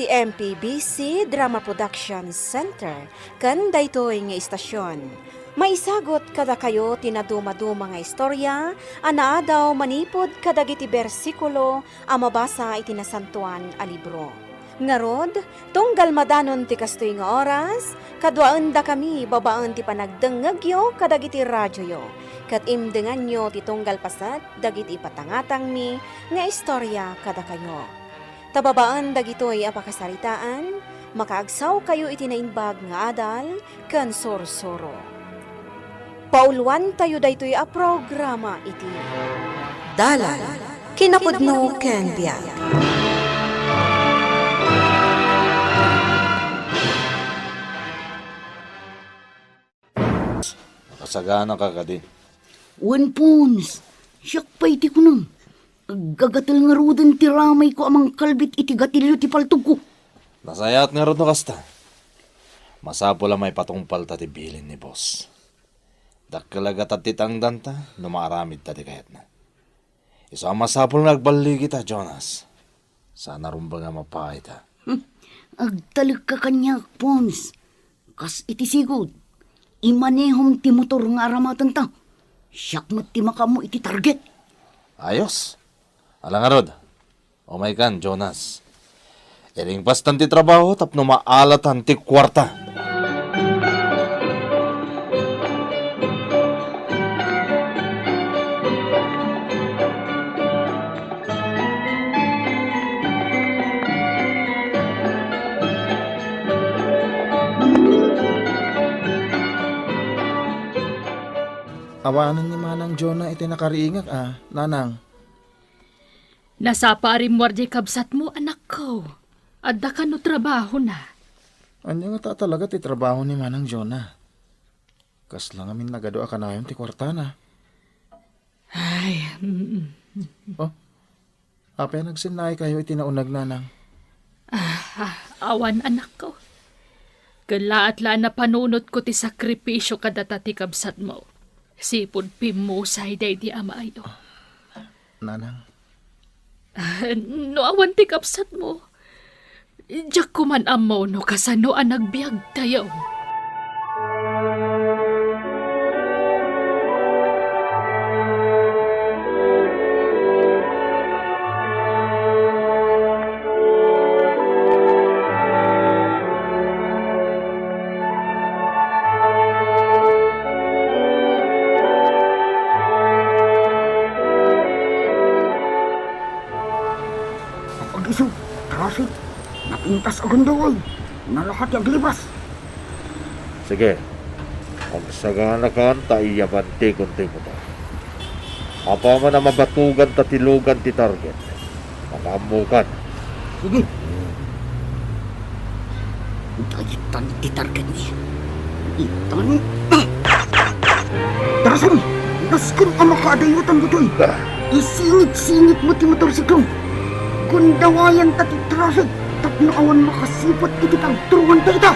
iti MPBC Drama Production Center, kan daytoy nga istasyon. Maisagot kada kayo tinaduma-duma nga istorya, anaadaw manipod kadagiti bersikulo, a mabasa iti nasantuan a libro. Ngarod, tunggal madanon ti kastoy nga oras, kadwaan da kami babaan ti panagdengegyo kadagiti radyo yo. Kat imdengan nyo ti tunggal pasat, dagiti patangatang mi, nga istorya kada kayo. Tababaan dagitoy apakasaritaan, makaagsaw kayo iti naimbag nga adal, kan sorsoro. Pauluan tayo daytoy a programa iti Dalan, kinapudno ken biag. Kasagana ka kadi. Wan pons, siyak pa iti ko nang. Gagatal nga rudan ti ramay ko amang kalbit iti gatilyo ti paltog ko. Nasayat nga ron no kasta. Masapo lang may patungpal ta ti bilin ni boss. Dakkalagat at titangdan ta, numaramid ta ti kayat na. Isa masapol nagbali kita, Jonas. Sana rumba nga mapay ta. Agtalag ka kanya, pons. Kas iti sigod. Imanehom ti motor nga aramatan ta. Siyak mat ti makamu iti target. Ayos. Alang nga rod. O may kan, Jonas. Iring pastan ti trabaho tapno maalatan ti kwarta. Awanan ni Manang Jonah iti nakariingak nanang. Nasa parim wardi kabsat mo, anak ko. Adda ka no trabaho na. Anya nga ta talaga ti trabaho ni Manang Jonah. Kas lang amin nagado ka na ti kwarta na. Ay, Oh, apay nagsinay kayo iti naunag nanang. awan anak ko. Kalaat-la na panunot ko ti sakripisyo kadata ti kabsat mo. Sipod pimusay day di amaayo. Nanang, No awan ti kapsat mo. Diyak ko man amaw no kasano ang nagbiag tayo. Pag-iso, traffic. Napintas agad daw ay. Nalakat yung libas. Sige. Pagsagana ka, taiyabante kunti mo ta. Apa man na mabatugan ta tilugan ti target. Makamukan. Sige. Dayitan ti target niya. Itan. Darasan! Naskin ang makaadayutan mo doy. Isingit-singit mo ti motorsiklo. Kung dawayan ta ti traffic, tapno awan makasipot iti tagturuan ta ita.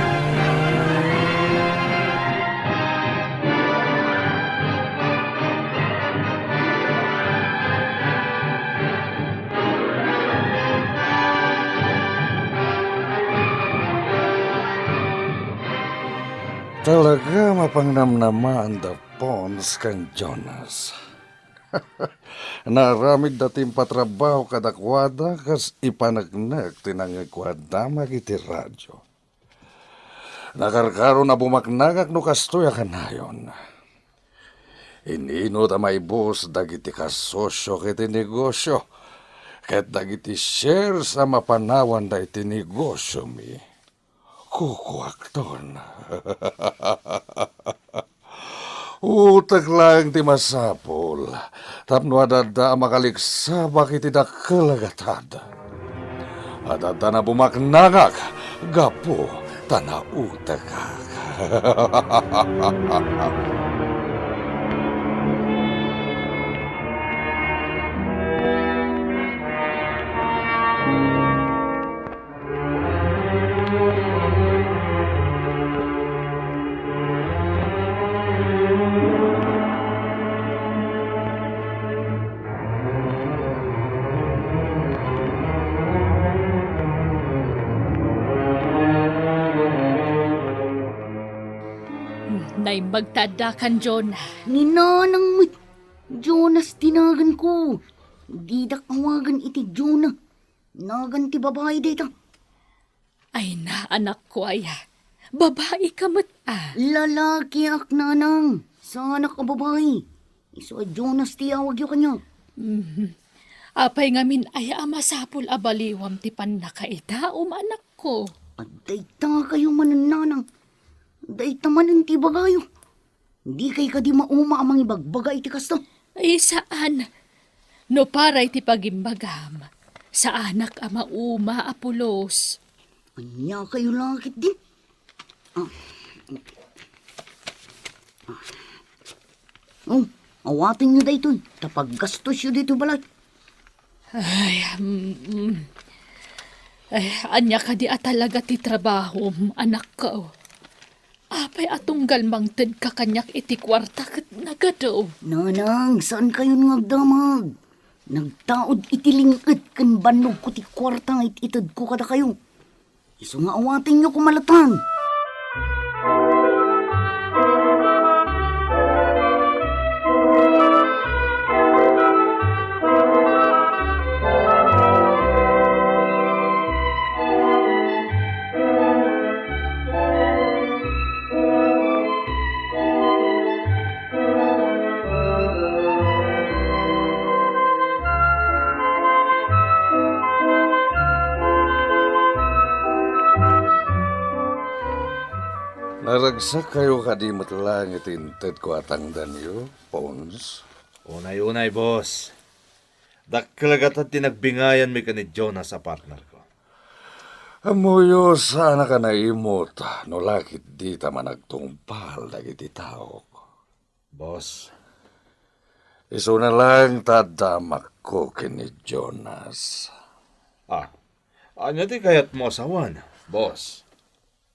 Talaga mapangnamnamaan da pons kang Jonas. Naramid dating patrabaho kadakwada kas ipanagnak tinangagkwada magiti radyo. Nakarkaro na bumaknagak no kastoy kanayon. Inino ta may bus dagiti kasosyo kiti negosyo. Ket dagiti share sa mapanawan da iti negosyo mi. Kukuakton. Utak lang ti masapol. Tapno adada makaliksa bakit idakalagatad. Adada na bumaknangak. Gapo tanautak. nay magtadakan, Jonah. Ninanang mo't Jonas tinagan ko. Di da kawagan iti Jonah. Nagan ti babae dito. Ay na, anak ko ay. Babae ka mat Lalaki ak nanang. Sana ka babae. Iso Jonas ti awag yo kanya. Apay ngamin ay amasapul abaliwam ti panakaita, anak ko. At dayta kayo manananang. Dayta manan ti bagayo. Di kay ka di mauma amang ibagbaga iti kasto. Ay saan? No paray ti pagimbagam. Sa anak ama uma apulos. Anya kayo lakit din. Oh, awatin nyo dayto. Tapag gastos nyo dito balay. Ay, anya ka di talaga ti trabaho, anak ko. Apay atong galmangted ka kanyak iti kwarta kat nagado. Nanang, saan kayo ngagdamag? Nagtaod itilingit kan banog ko ti kwarta nga ititad ko kada kayo. Iso nga awatin nyo kumalatan. Naragsak kayo kadimot lang itinted ko atang danyo, Pons. Unay-unay, boss. Dakkalagat at tinagbingayan mi ka ni Jonah sa partner ko. Amuyo sana ka naimot, no lakit di tama nagtungpal dagiti tao. Boss, Iso na lang tadamak ko kini Jonas. anya ti kayat mo asawan, boss?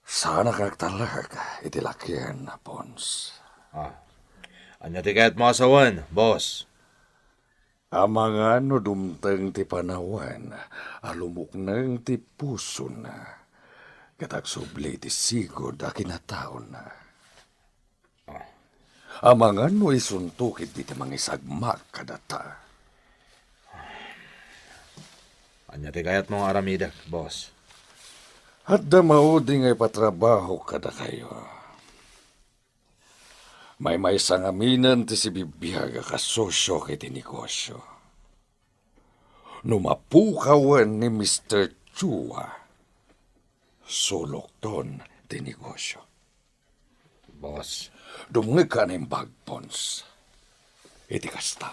Sana kagtalag itilakyan na, Pons. Anya ti kayat mo asawan, boss? Amanga no dumteng ti panawan, alumok nang ti puso na. Katagsubli ti sigod a kinataon na. Amanga no isuntukit di ti mangisagmak kadata. Anya ti kayat mong aramidak, boss? At damaudi ngay patrabaho kada kayo. May sangaminan ti si bibiyaga kasosyo kiti negosyo. Numapukawan ni Mr. Chua. Sulok ton ti negosyo. Boss, Dumngeg ka ng bagpons. Iti kasta.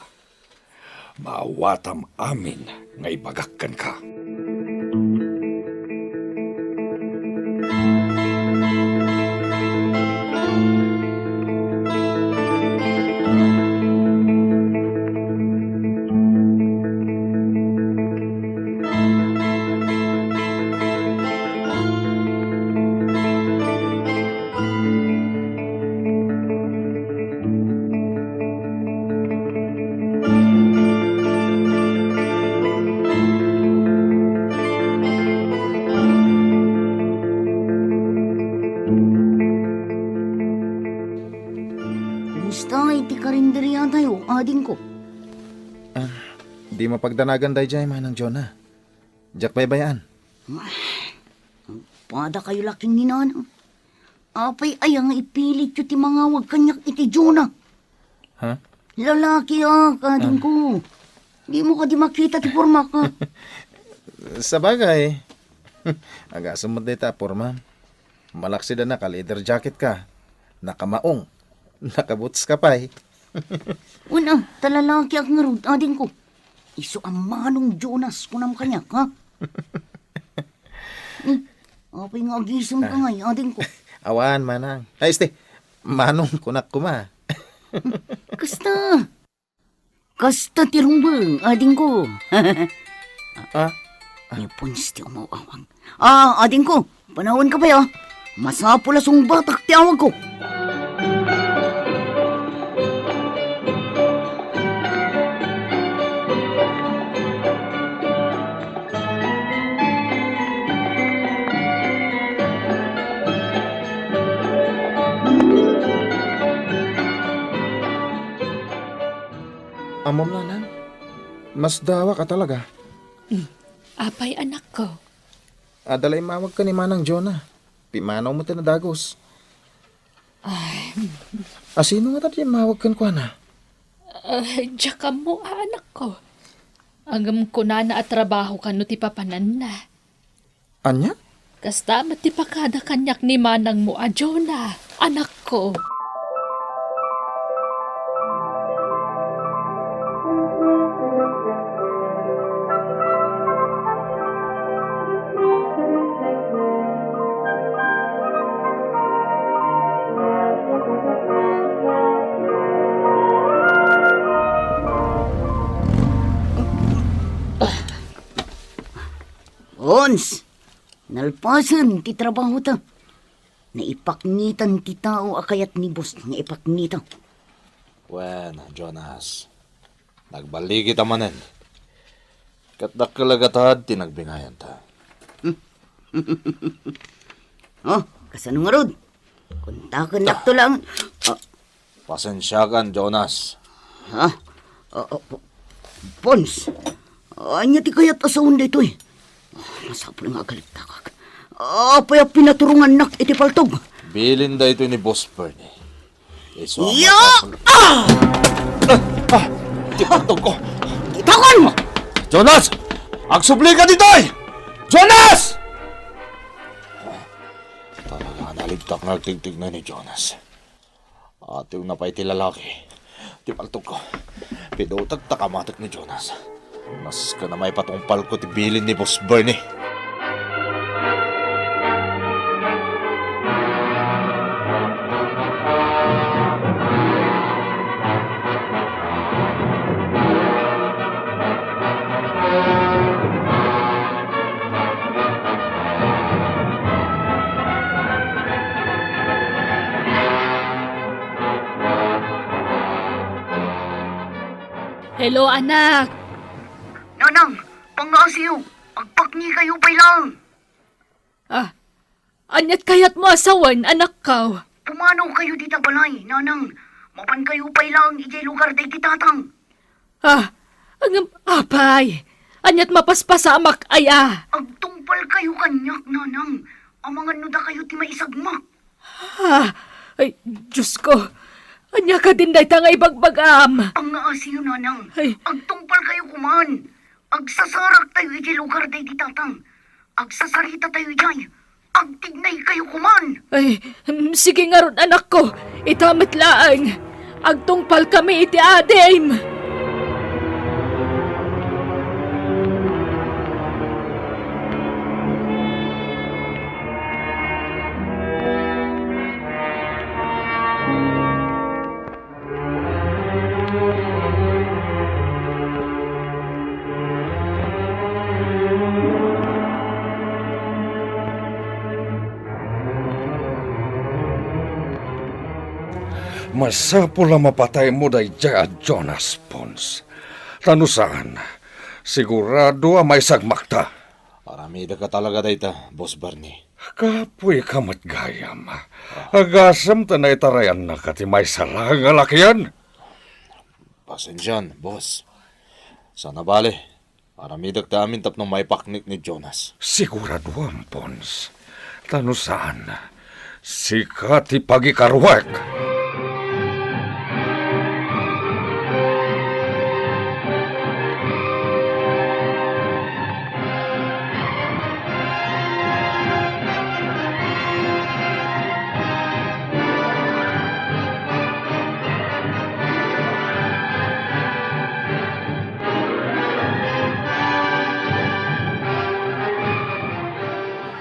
Maawatam amin nga ibagakkan ka. Kumusta iti karinderya tayo, ading ko? Di mapagdanagan day jay manang Jonah. Jak baybayan. Pada kayo laking ninanang. Apay ay ang ipilit yu ti mga wag kanyak iti Jonah. Ha? Lalaki kading ko. Di mo ka di makita ti forma ka. Sa bagay. Aga sumod day ta, porma. Malaksi na naka-leather jacket ka. Nakamaong. Nakabuts ka pa eh. Una, talalaki ak ngarud, ading ko. Iso ang manong Jonas kunam kanyak, ha? Apay nga agisong ka ngay, ading ko. Awan, manang. Ay, este. Manong kunak kuma. Kasta. Kasta tirumbang, ading ko. Niyo punis ti umawawang. Ading ko, panahon ka ba ya? Masapula song batak ti awag ko. mo Nanang. Mas dawa ka talaga. Apay anak ko. Adalay mawag ka ni Manang Jonah. Pimanaw mo tinadagos. Sino nga tayo mawag kan kwa na? Diyak ka mo, anak ko. Agam ko na at trabaho ka no ti papanan na. Anya? Kasta mati pa kada kanyak ni manang mo, Jonah, anak ko. Ons, nalpasan ti trabaho ta. Naipaknitan ti tao akayat ni boss nga ipaknita. Wen, Jonas. Nagbaligi ta manen. Katak kalagatad, tinagbingayan ta. Oh, kasano nga rod? Kuntakan lakto lang. Pasensya kan, Jonas. Ha? Pons, anya ti kayat asaon dito eh. Masapul nga galit takak. Apay pinaturungan nak iti paltog. Bilin da ito ni Boss Bernie. Iso ang Yo! tipatog ko. Itakon! Jonas! Agsubli ka dito eh! Jonas! Talaga naligtak na tigtig na ni Jonas. At yung napay ti lalaki. Tipaltog ko. Pidutag takamatik ni Jonas. Mas ka na may patungpal ko ti bilin ni Boss Bernie. Hello, anak. Nanang, pangasiw. Agpakni kayo pa lang. Anyat kayat mo asawan, anak ka. Pumanaw kayo dita balay, nanang. Mapan kayo pa lang ijay lugar day titatang. Ang apay. Anyat mapaspasamak aya. Agtungpal kayo kanyak, nanang. Amangan no da kayo ti maisagma. Ay, Diyos ko. Anya ka din dahi nga ibagbagam. Pangasiw, nanang. Ay. Agtungpal kayo kuman. Agsasarak tayo ijay lugar day titatang. Agsasarita tayo ijay. Agtignay kayo kuman. Ay, sige nga ron, anak ko. Itamit laang. Agtungpal kami iti adim. Masapul ang mapatay mo day Jonas Pons. Tanusaan, sigurado ang may sagmakta. Paramida ka talaga dayta, Boss Bernie. Kapoy ka matgayam. Agasam tanay tarayan na kati may sarang alakyan. Pasensyan, boss. Sana bale. Paramidag ta amin tapno may paknik ni Jonas. Sigurado ang Pons. Tanusaan, sikat ipagikarwek.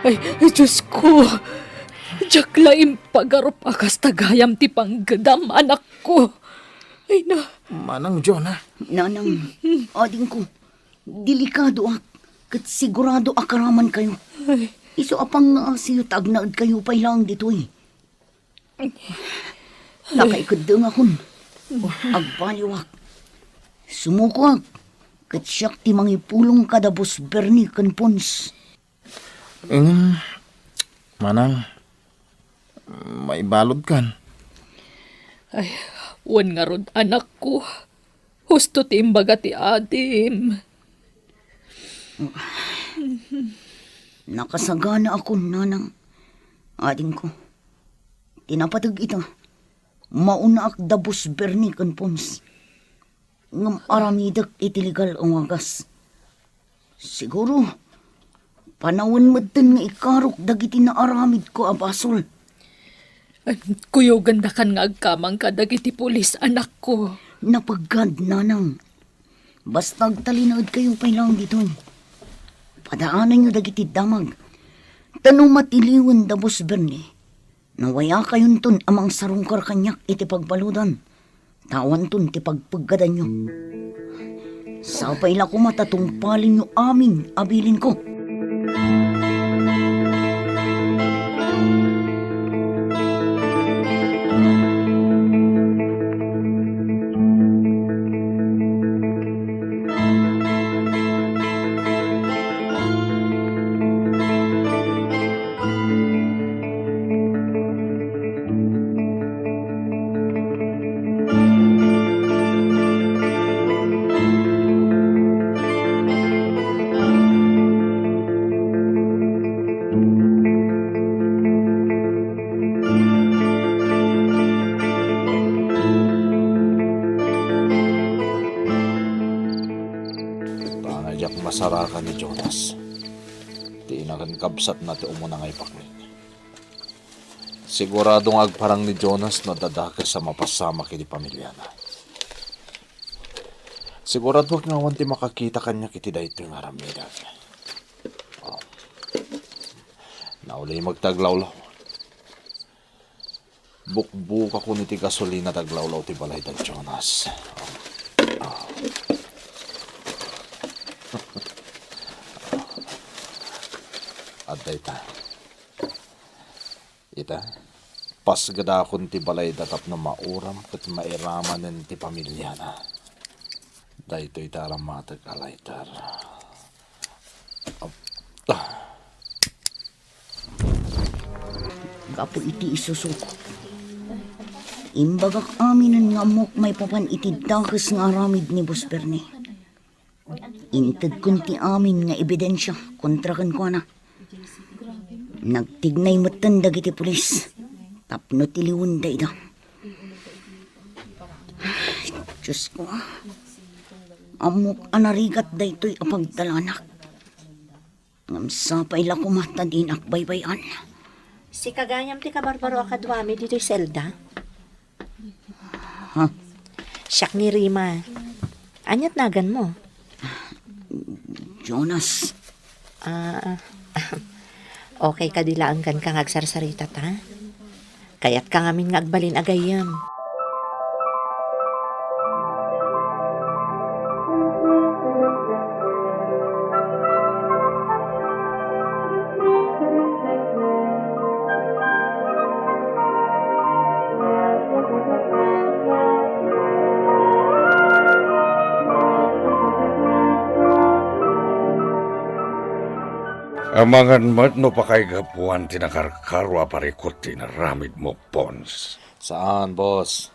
Ay, Diyos ko. Diyak laing pagarup akas tagayam ti panggadam, anak ko. Ay na. Manang Jonah. Nanang, ading ko. Delikado ak. Kat sigurado akaraman kayo. Iso apang siyo tagnaad kayo pa lang dito eh. Nakaikadang akon. Agbaliwak. Sumuko ak. Kat siyak ti mangipulong kada Boss Bernie kan Pons. Manang, maibalod kan. Ay, wan nga ron, anak ko. Husto ti imbaga ti adim. Nakasagana ako nanang ading ko. Tinapatag ito. Mauna ak dabos berni kan pons. Ngam aramidak itiligal ang wagas. Siguro, panawin mo din nga ikarok dagiti na aramid ko abasol. Kuyo ganda kan nga agkamang ka dagiti pulis anak ko. Napagad nanang. Basta agtalinood kayo pa lang dito. Padaanan nyo dagiti damag. Tanong matiliwan dabos berni. Nawaya kayon ton amang sarungkar kanyak iti pagbaludan. Tawan ton ti pagpaggadan nyo. Sapay la ko matatungpalin nyo amin abilin ko. Tangay masarakan ni Jonas. Ti inakan kabsat na ti umuna nga ipaknik. Siguradong agparang ni Jonas na dadaka sa mapasama kiti pamilya na. Sigurado nga wanti makakita kanya kiti dayto nga ramidag. Oh. Nauli magtaglawlaw. Bukbuk ako ni ti gasolina taglawlaw ti balay dag Jonas. At ita. Pas gada akong ti balay datap na mauram kat mairamanen ti pamilya na. Dahito itaram matag alaytar. Gapo iti isusuko. Imbagak aminan nga mok may papan iti dakas nga aramid ni Boss Bernie. Inted kun ti amin nga ebidensya kontra kan ko na. Nagtignay matan dagiti pulis. Tapno tiliwan da ida. Diyos ko. Amok anarigat da ito'y apagdalanak. Ngamsapay la kumata din akbaybayan. Si kaganyam ti kabarbaro akadwami dito'y selda. Ha? Siyak ni Rima. Anyat nagan mo? Jonas. Okay ka dilaanggan kang agsarsarita ta? Kaya't ka ngamin nga agbalin agayam. Amangan mat no pakaigapuan tinakarkarwa parikot tinaramid mo, Pons. Saan, boss?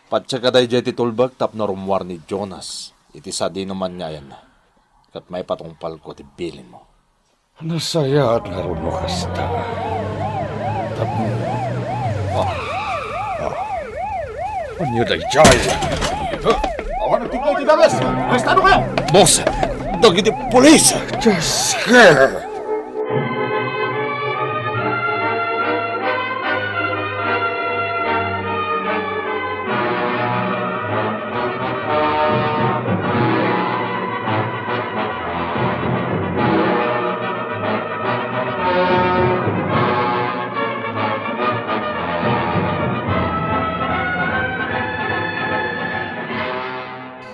Patsakaday jay ti tulbag tap na rumwar ni Jonas. Iti sa di naman niya yan. Kat may patungpal ko ti bilin mo. Nasaya at naroon mo kasta. Tapno. Anyo day jay. Awan ang tignan ti Damas! Arestado kayo! Boss! Dagi ti polis! Just scared!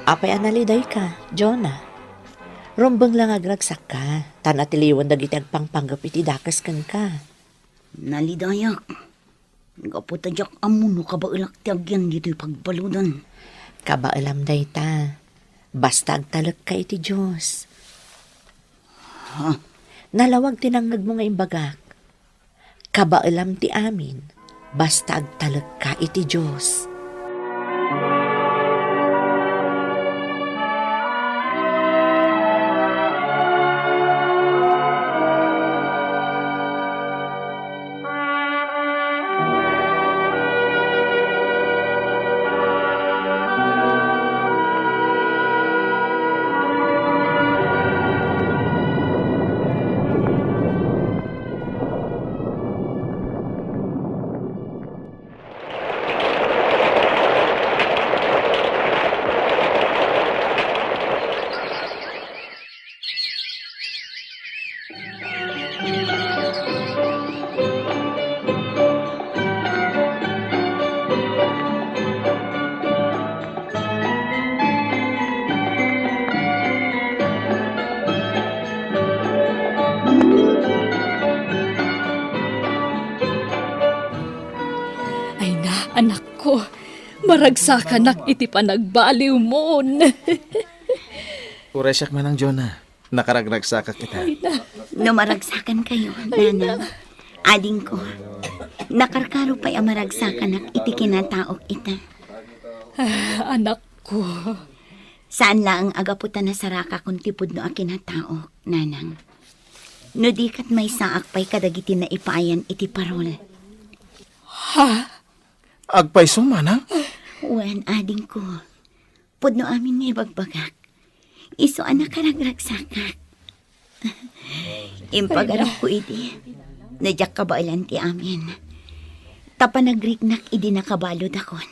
Apay analiday ka, Jonah. Rumbang lang agragsak ka. Tanatiliwan dagiti agpangpanggap iti dakas kan ka. Nalidayak. Kaputadyak amuno kabailak ti agyan dito'y pagbaludan. Kabaalam day ta. Basta agtalak ka iti Diyos. Ha? Nalawag tinangag mo nga imbagak. Kabaalam ti amin. Basta agtalak ka iti Diyos. Maragsakan nak iti panagbaliw mo. Uresyak man ang Jonah. Nakaragragsaka kita. No maragsakan kayo, nanang. Ading ko, nakarkaro pa'y amaragsakan ak iti kinataok ita. Anak ko. Saan lang ang agaputan na saraka kung tipod no akinataok, nanang. No di kat may saak pa'y kadagiti na ipaayan iti parol. Agpay sumanang? Wan, ading ko. Pudno amin nga ibagbagak. Iso anak karagragsakak. Impagarap ko iti. Nadyak kabailan ti amin. Tapanagrik-nak idi nakabalod akon.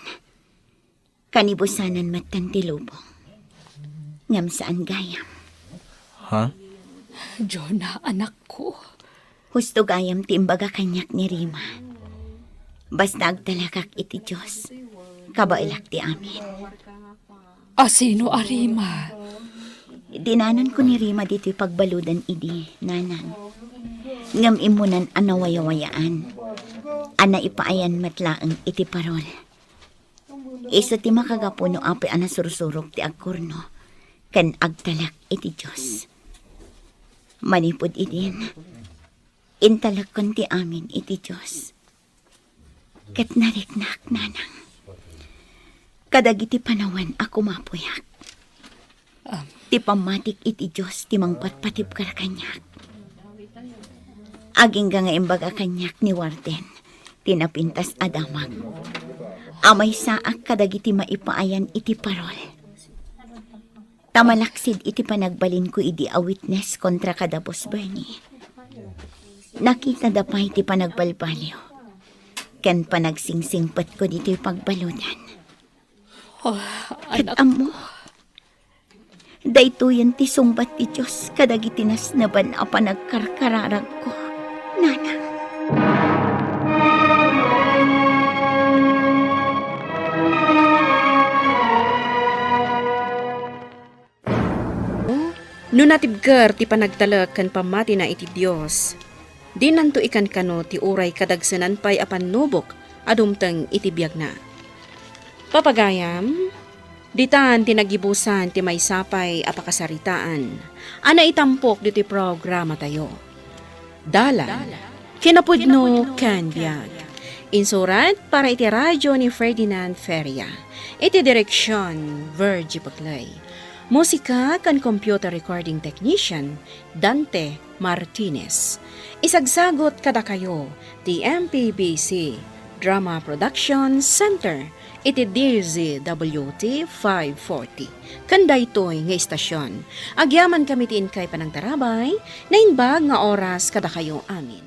Kanibusanan matan ti lubong. Ngam saan gayam. Ha? Jonah, anak ko. Husto gayam ti imbaga kanyak ni Rima. Basta agtalakak iti Diyos. Kabailak ti amin. Asino arima? Dinanon ko ni Rima dito'y pagbaludan idi, nanang. Ngam imunan anawayawayaan. Ana ipaayan matlaang iti parol. Iso ti makagapuno api ana sursurok ti agkurno. Kan agtalak iti Diyos. Manipod idin. Intalak kon ti amin iti Diyos. Kat nariknak, nanang. Kadagiti panawan ako mapuyak. Ti pamatik iti Diyos ti mangpatpatip karakanyak. Aging nga imbaga kanyak ni Warden, tinapintas adamag. Amay saak kadagiti maipaayan iti parol. Tamalaksid iti panagbalin ko idi a witness kontra kada Boss Bernie. Nakita dapay iti panagbalbaliw. Ken panagsingsingpat ko dito'y pagbaludan. Kat amo, daytoyan ti sungbat ti Diyos kadagiti nasnaban a panagkarkararag ko, nanang. No natibgar ti panagtalag kan pamati na iti Diyos. Di nanto ikan kano ti uray kadagsanan pa'y apan nubok adumteng iti biyag na. Papagayam, ditan tinagibusan ti may sapay apakasaritaan. Ana itampok diti programa tayo. Dala, kinapudno kan biyag. Insurat para iti radyo ni Ferdinand Feria. Iti direksyon, Virgie Paclay. Musika kan computer recording technician, Dante Martinez. Isagsagot kada kayo, ti MPBC Drama Production Center, iti DZWT 540. Kanday to'y nga istasyon. Agyaman kami tin kay panang tarabay, na inbag nga oras kada kayo amin.